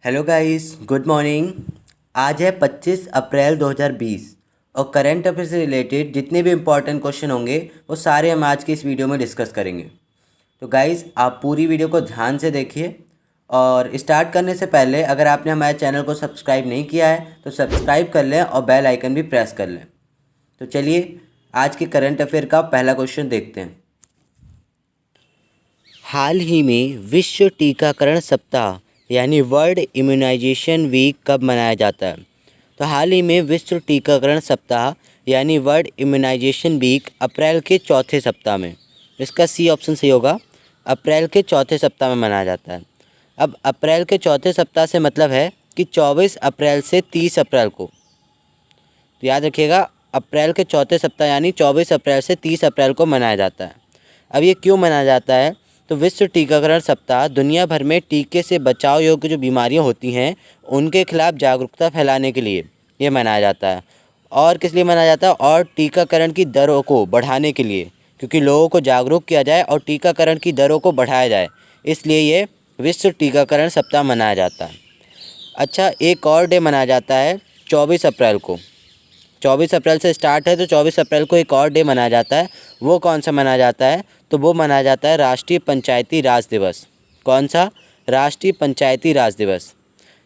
Hello guys, good morning. आज है 25 अप्रैल 2020 और करंट अफेयर से रिलेटेड जितने भी इम्पोर्टेंट क्वेश्चन होंगे वो सारे हम आज की इस वीडियो में डिस्कस करेंगे। तो गाइस, आप पूरी वीडियो को ध्यान से देखिए और स्टार्ट करने से पहले अगर आपने हमारे चैनल को सब्सक्राइब नहीं किया है तो सब्सक्राइब कर लें और बेल आइकन भी प्रेस कर लें। तो चलिए आज के करंट अफेयर का पहला क्वेश्चन देखते हैं। हाल ही में विश्व टीकाकरण सप्ताह यानी वर्ल्ड इम्यूनाइजेशन वीक कब मनाया जाता है? तो हाल ही में विश्व टीकाकरण सप्ताह यानी वर्ल्ड इम्यूनाइजेशन वीक अप्रैल के चौथे सप्ताह में, इसका सी ऑप्शन सही होगा, अप्रैल के चौथे सप्ताह में मनाया जाता है। अब अप्रैल के चौथे सप्ताह से मतलब है कि 24 अप्रैल से 30 अप्रैल को। तो याद रखिएगा, अप्रैल के चौथे सप्ताह यानी 24 अप्रैल से 30 अप्रैल को मनाया जाता है। अब ये क्यों मनाया जाता है? तो विश्व टीकाकरण सप्ताह दुनिया भर में टीके से बचाव योग्य जो बीमारियां होती हैं उनके खिलाफ जागरूकता फैलाने के लिए ये मनाया जाता है। और किस लिए मनाया जाता है? और टीकाकरण की दरों को बढ़ाने के लिए, क्योंकि लोगों को जागरूक किया जाए और टीकाकरण की दरों को बढ़ाया जाए, इसलिए ये विश्व टीकाकरण सप्ताह मनाया जाता है। अच्छा, एक और डे मनाया जाता है 24 अप्रैल को। 24 अप्रैल से स्टार्ट है तो 24 अप्रैल को एक और डे मनाया जाता है। वो कौन सा मनाया जाता है? तो वो मनाया जाता है राष्ट्रीय पंचायती राज दिवस। कौन सा? राष्ट्रीय पंचायती राज दिवस।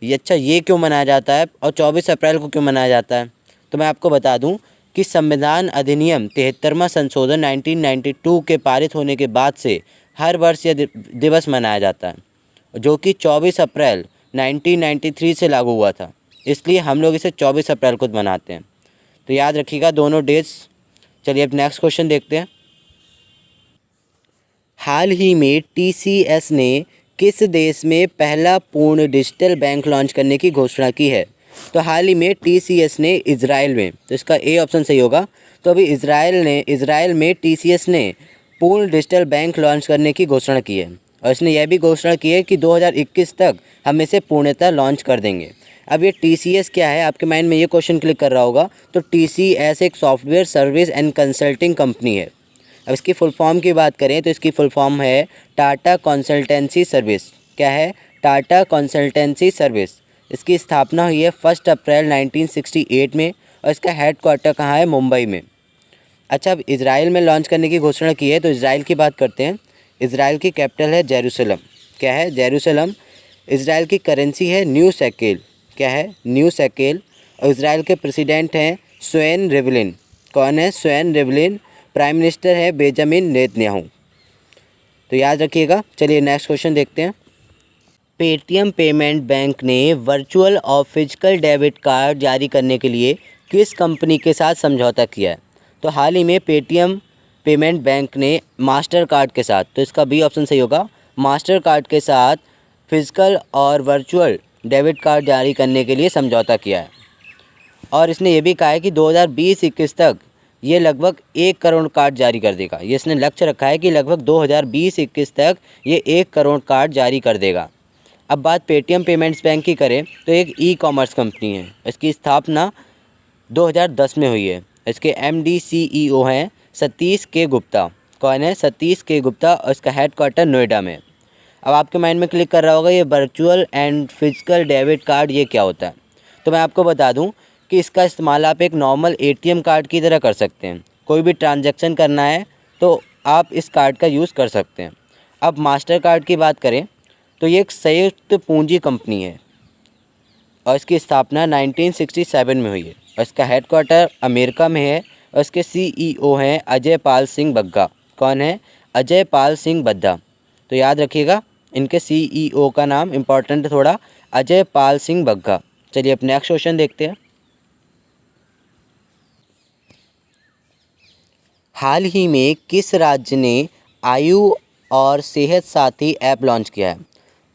ये अच्छा, ये क्यों मनाया जाता है और 24 अप्रैल को क्यों मनाया जाता है? तो मैं आपको बता दूं कि संविधान अधिनियम 73वां संशोधन 1992 के पारित होने के बाद से हर वर्ष यह दिवस मनाया जाता है, जो कि 24 अप्रैल 1993 से लागू हुआ था। इसलिए हम लोग इसे 24 अप्रैल को मनाते हैं। तो याद रखिएगा दोनों डेट्स। चलिए अब नेक्स्ट क्वेश्चन देखते हैं। हाल ही में टीसीएस ने किस देश में पहला पूर्ण डिजिटल बैंक लॉन्च करने की घोषणा की है? तो हाल ही में टीसीएस ने इजराइल में, तो इसका ए ऑप्शन सही होगा। तो अभी इजराइल में टीसीएस ने पूर्ण डिजिटल बैंक लॉन्च करने की घोषणा की है और इसने यह भी घोषणा की है कि 2021 तक हम इसे पूर्णतः लॉन्च कर देंगे। अब ये टीसीएस क्या है? आपके माइंड में ये क्वेश्चन क्लिक कर रहा होगा। तो टीसीएस एक software service and consulting company है। अब इसकी फुल फॉर्म की बात करें तो इसकी फुल फॉर्म है टाटा कंसल्टेंसी सर्विस। क्या है? Tata consultancy service. इसकी स्थापना हुई है 1 अप्रैल 1968 में और इसका हेडक्वार्टर कहाँ है? मुंबई में। अच्छा, अब इजराइल में लॉन्च करने की घोषणा की है तो इजराइल की बात करते हैं। इजराइल की कैपिटल है जेरूसलम। क्या है? जेरूसलम। इजराइल की करेंसी है न्यू शेकेल। क्या है? New shekel. और इजराइल के प्रेसिडेंट हैं स्वेन रिवलिन। कौन है? स्वेन रिवलिन। प्राइम मिनिस्टर है बेंजामिन नेतन्याहू। तो याद रखिएगा। चलिए नेक्स्ट क्वेश्चन देखते हैं। पेटीएम पेमेंट बैंक ने वर्चुअल और फिजिकल डेबिट कार्ड जारी करने के लिए किस कंपनी के साथ समझौता किया है? तो हाल ही में पेटीएम पेमेंट बैंक ने मास्टर कार्ड के साथ, तो इसका बी ऑप्शन सही होगा, मास्टर कार्ड के साथ फिजिकल और वर्चुअल डेबिट कार्ड जारी करने के लिए समझौता किया है। और इसने ये भी कहा है कि 2020-21 तक ये लगभग 1 करोड़ कार्ड जारी कर देगा। ये इसने लक्ष्य रखा है कि लगभग 2020-21 तक ये 1 करोड़ कार्ड जारी कर देगा। अब बात पेटीएम पेमेंट्स बैंक की करें तो एक ई कॉमर्स कंपनी है। इसकी स्थापना 2010 में हुई है। इसके एमडी सीईओ हैं सतीश के गुप्ता। कौन है? सतीश के गुप्ता। और इसका हेडक्वार्टर नोएडा में। अब आपके माइंड में क्लिक कर रहा होगा ये virtual and physical debit card ये क्या होता है? तो मैं आपको बता दूं कि इसका इस्तेमाल आप एक नॉर्मल एटीएम कार्ड की तरह कर सकते हैं। कोई भी ट्रांजैक्शन करना है तो आप इस कार्ड का यूज़ कर सकते हैं। अब मास्टर कार्ड की बात करें तो ये एक संयुक्त पूंजी कंपनी है और इसकी स्थापना 1967 में हुई है और इसका हेडक्वार्टर अमेरिका में है और इसके सीईओ हैं अजय पाल सिंह बग्गा। कौन है? अजय पाल सिंह बद्दा। तो याद रखिएगा इनके सीईओ का नाम इम्पॉर्टेंट है थोड़ा, अजय पाल सिंह बग्गा। चलिए अब नेक्स्ट क्वेश्चन देखते हैं। हाल ही में किस राज्य ने आयु और सेहत साथी ऐप लॉन्च किया है?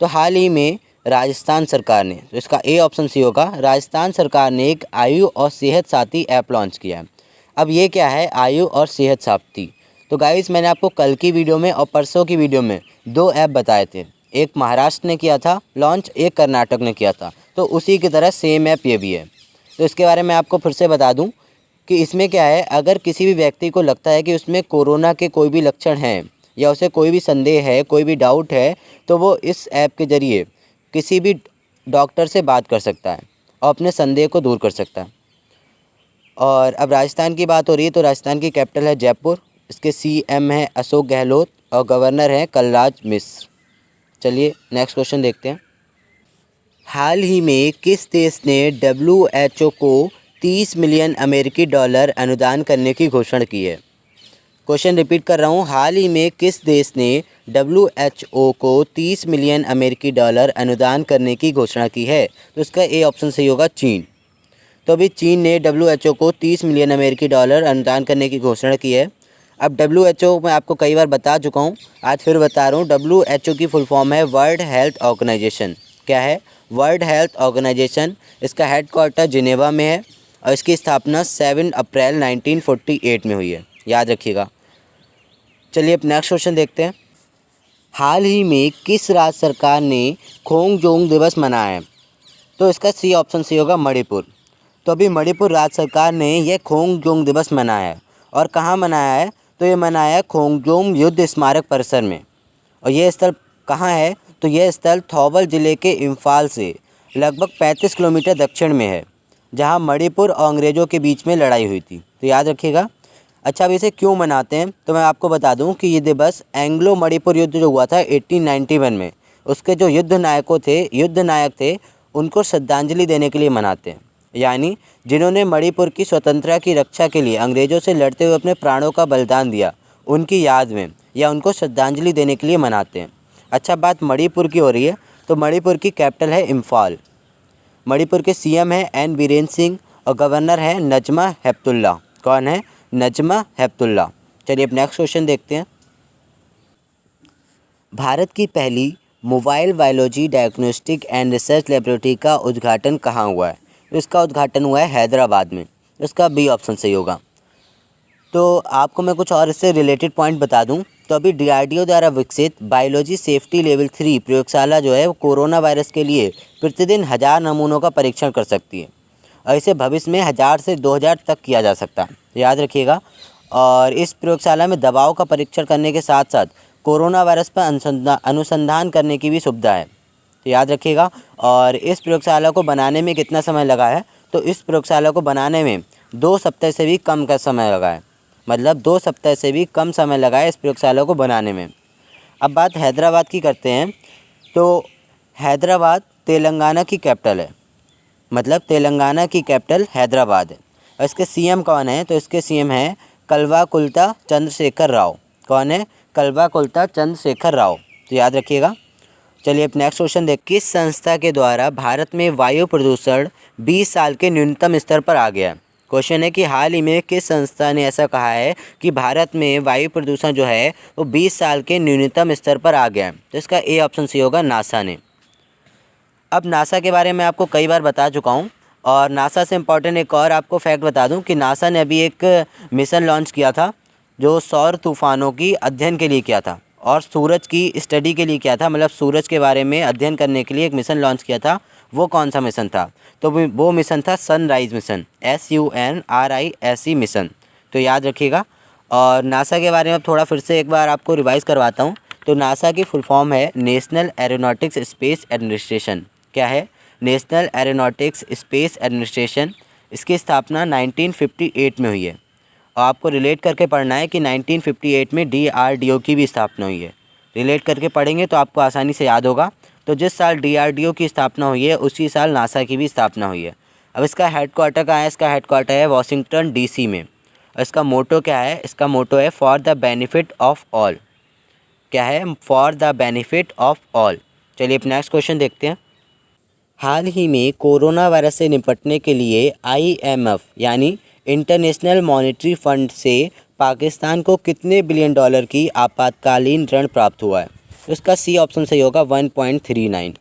तो हाल ही में राजस्थान सरकार ने, तो इसका ए ऑप्शन सी होगा, राजस्थान सरकार ने एक आयु और सेहत साथी ऐप लॉन्च किया है। अब ये क्या है आयु और सेहत साथी? तो गाइस, मैंने आपको कल की वीडियो में और परसों की वीडियो में 2 ऐप बताए थे। एक महाराष्ट्र ने किया था लॉन्च, एक कर्नाटक ने किया था। तो उसी की तरह सेम ऐप ये भी है। तो इसके बारे में आपको फिर से बता दूं कि इसमें क्या है, अगर किसी भी व्यक्ति को लगता है कि उसमें कोरोना के कोई भी लक्षण हैं या उसे कोई भी संदेह है, कोई भी डाउट है, तो वो इस ऐप के ज़रिए किसी भी डॉक्टर से बात कर सकता है और अपने संदेह को दूर कर सकता है। और अब राजस्थान की बात हो रही है तो राजस्थान की कैपिटल है जयपुर, इसके सीएम है अशोक गहलोत और गवर्नर हैं कलराज मिश्र। चलिए नेक्स्ट क्वेश्चन देखते हैं। हाल ही में किस देश ने डब्ल्यूएचओ को 30 मिलियन अमेरिकी डॉलर अनुदान करने की घोषणा की है? क्वेश्चन रिपीट कर रहा हूँ, हाल ही में किस देश ने डब्ल्यूएचओ को 30 मिलियन अमेरिकी डॉलर अनुदान करने की घोषणा की है? तो इसका ए ऑप्शन सही होगा, चीन। तो अभी चीन ने डब्ल्यूएचओ को 30 मिलियन अमेरिकी डॉलर अनुदान करने की घोषणा की है। अब डब्ल्यूएचओ मैं आपको कई बार बता चुका हूँ, आज फिर बता रहा हूँ। डब्ल्यूएचओ की फुल फॉर्म है वर्ल्ड हेल्थ ऑर्गेनाइजेशन। क्या है? World health organisation. इसका हेडक्वार्टर जिनेवा में है और इसकी स्थापना 7 अप्रैल 1948 में हुई है, याद रखिएगा। चलिए अब नेक्स्ट क्वेश्चन देखते हैं। हाल ही में किस राज्य सरकार ने खोंगजोंग दिवस मनाया है? तो इसका सी ऑप्शन सी होगा, मणिपुर। तो अभी मणिपुर राज्य सरकार ने यह खोंगजोंग दिवस मनाया है और कहाँ मनाया है? तो ये मनाया है खोंगजोंग युद्ध स्मारक परिसर में। और यह स्थल कहाँ है? तो यह स्थल थौबल ज़िले के इम्फाल से लगभग 35 किलोमीटर दक्षिण में है, जहाँ मणिपुर और अंग्रेज़ों के बीच में लड़ाई हुई थी, तो याद रखिएगा। अच्छा, अब इसे क्यों मनाते हैं तो मैं आपको बता दूं कि ये दिवस एंग्लो मणिपुर युद्ध जो हुआ था 1891 में, उसके जो युद्ध नायक थे उनको श्रद्धांजलि देने के लिए मनाते हैं। यानी जिन्होंने मणिपुर की स्वतंत्रता की रक्षा के लिए अंग्रेज़ों से लड़ते हुए अपने प्राणों का बलिदान दिया, उनकी याद में या उनको श्रद्धांजलि देने के लिए मनाते हैं। अच्छा, बात मणिपुर की हो रही है तो मणिपुर की कैपिटल है इम्फाल। मणिपुर के सीएम है एन बीरेन सिंह और गवर्नर है नजमा हेपतुल्ला। कौन है? नजमा हेपतुल्ला। चलिए अब नेक्स्ट क्वेश्चन देखते हैं। भारत की पहली mobile biology diagnostic and research laboratory का उद्घाटन कहाँ हुआ है? इसका उद्घाटन हुआ है हैदराबाद में। इसका बी ऑप्शन सही होगा। तो आपको मैं कुछ और इससे रिलेटेड पॉइंट बता दूं तो अभी डीआरडीओ द्वारा विकसित बायोलॉजी सेफ्टी लेवल 3 प्रयोगशाला जो है वो कोरोना वायरस के लिए प्रतिदिन 1000 नमूनों का परीक्षण कर सकती है और इसे भविष्य में 1000 से 2000 तक किया जा सकता है, याद रखिएगा। और इस प्रयोगशाला में दवाओं का परीक्षण करने के साथ साथ कोरोना वायरस पर अनुसंधान करने की भी सुविधा है, तो याद रखिएगा। और इस प्रयोगशाला को बनाने में कितना समय लगा है? तो इस प्रयोगशाला को बनाने में 2 सप्ताह से भी कम का समय लगा है, मतलब 2 सप्ताह से भी कम समय लगा है इस प्रयोगशाला को बनाने में। अब बात हैदराबाद की करते हैं तो हैदराबाद तेलंगाना की कैपिटल है, मतलब तेलंगाना की कैपिटल हैदराबाद है। और इसके सीएम कौन है? तो इसके सीएम हैं कल्वाकुंतला चंद्रशेखर राव। कौन है? कल्वाकुंतला चंद्रशेखर राव, तो याद रखिएगा। चलिए अब नेक्स्ट क्वेश्चन देख। किस संस्था के द्वारा भारत में वायु प्रदूषण 20 साल के न्यूनतम स्तर पर आ गया? क्वेश्चन है कि हाल ही में किस संस्था ने ऐसा कहा है कि भारत में वायु प्रदूषण जो है वो 20 साल के न्यूनतम स्तर पर आ गया है? तो इसका ए ऑप्शन सही होगा, नासा ने। अब नासा के बारे में आपको कई बार बता चुका हूँ और नासा से इम्पॉर्टेंट एक और आपको फैक्ट बता दूँ कि नासा ने अभी एक मिशन लॉन्च किया था जो सौर तूफानों की अध्ययन के लिए किया था और सूरज की स्टडी के लिए किया था, मतलब सूरज के बारे में अध्ययन करने के लिए एक मिशन लॉन्च किया था। वो कौन सा मिशन था? तो वो मिशन था सनराइज़ मिशन, SUNRISE मिशन, तो याद रखिएगा। और नासा के बारे में थोड़ा फिर से एक बार आपको रिवाइज़ करवाता हूँ। तो नासा की फुल फॉर्म है नेशनल एरोनॉटिक्स स्पेस एडमिनिस्ट्रेशन। क्या है? National aeronautics space administration. इसकी स्थापना 1958 में हुई है और आपको रिलेट करके पढ़ना है कि 1958 में DRDO की भी स्थापना हुई है। रिलेट करके पढ़ेंगे तो आपको आसानी से याद होगा। तो जिस साल DRDO की स्थापना हुई है उसी साल नासा की भी स्थापना हुई है। अब इसका हेडक्वार्टर कहाँ है? इसका हेडक्वार्टर है वाशिंगटन DC में। और इसका मोटो क्या है? इसका मोटो है for the benefit of all. क्या है? For the benefit of all. चलिए अब नेक्स्ट क्वेश्चन देखते हैं। हाल ही में कोरोना वायरस से निपटने के लिए IMF यानी इंटरनेशनल मॉनेटरी फंड से पाकिस्तान को कितने बिलियन डॉलर की आपातकालीन ऋण प्राप्त हुआ है? तो इसका सी ऑप्शन सही होगा, 1.39।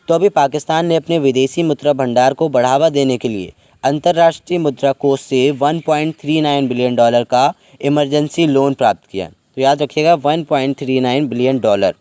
तो अभी पाकिस्तान ने अपने विदेशी मुद्रा भंडार को बढ़ावा देने के लिए अंतर्राष्ट्रीय मुद्रा कोष से 1.39 बिलियन डॉलर का इमरजेंसी लोन प्राप्त किया। तो याद रखिएगा 1.39 बिलियन डॉलर।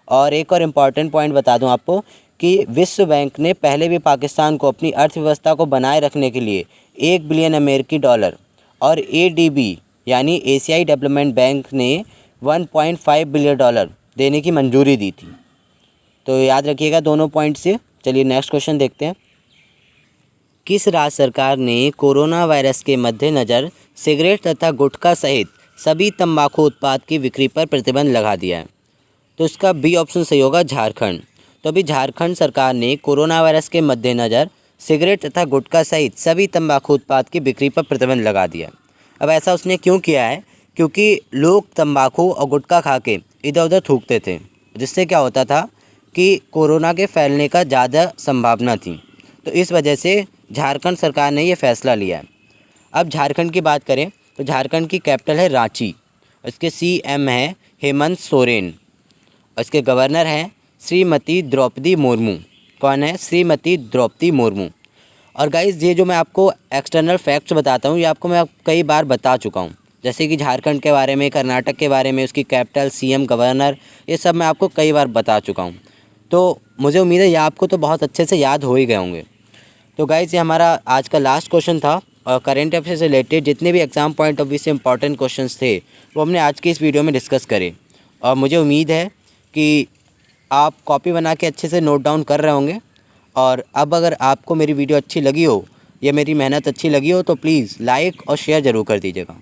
और एक और इम्पॉर्टेंट पॉइंट बता दूं आपको कि विश्व बैंक ने पहले भी पाकिस्तान को अपनी अर्थव्यवस्था को बनाए रखने के लिए 1 बिलियन अमेरिकी डॉलर और ADB यानी एशियाई डेवलपमेंट बैंक ने 1.5 बिलियन डॉलर देने की मंजूरी दी थी। तो याद रखिएगा दोनों पॉइंट से। चलिए नेक्स्ट क्वेश्चन देखते हैं। किस राज्य सरकार ने कोरोना वायरस के मद्देनज़र सिगरेट तथा गुटखा सहित सभी तंबाकू उत्पाद की बिक्री पर प्रतिबंध लगा दिया है? तो इसका बी ऑप्शन सही होगा, झारखंड। तो अभी झारखंड सरकार ने कोरोना वायरस के मद्देनज़र सिगरेट तथा गुटखा सहित सभी तंबाकू उत्पाद की बिक्री पर प्रतिबंध लगा दिया। अब ऐसा उसने क्यों किया है? क्योंकि लोग तंबाकू और गुटखा खा के इधर उधर थूकते थे, जिससे क्या होता था कि कोरोना के फैलने का ज़्यादा संभावना थी। तो इस वजह से झारखंड सरकार ने ये फ़ैसला लिया है। अब झारखंड की बात करें तो झारखंड की कैपिटल है रांची। इसके सीएम है हेमंत सोरेन और इसके गवर्नर हैं श्रीमती द्रौपदी मुर्मू। कौन है? श्रीमती द्रौपदी मुर्मू। और गाइस, ये जो मैं आपको एक्सटर्नल फैक्ट्स बताता हूँ, ये आपको मैं कई बार बता चुका हूँ, जैसे कि झारखंड के बारे में, कर्नाटक के बारे में, उसकी कैपिटल, सीएम, गवर्नर, ये सब मैं आपको कई बार बता चुका हूँ। तो मुझे उम्मीद है ये आपको तो बहुत अच्छे से याद हो ही गए होंगे। तो गाइस, ये हमारा आज का लास्ट क्वेश्चन था और करंट अफेयर से रिलेटेड जितने भी एग्ज़ाम पॉइंट ऑफ व्यू से इंपॉर्टेंट क्वेश्चंस थे वो हमने आज की इस वीडियो में डिस्कस करे। और मुझे उम्मीद है कि आप कॉपी बना के अच्छे से नोट डाउन कर रहे होंगे। और अब अगर आपको मेरी वीडियो अच्छी लगी हो या मेरी मेहनत अच्छी लगी हो तो प्लीज़ लाइक और शेयर ज़रूर कर दीजिएगा।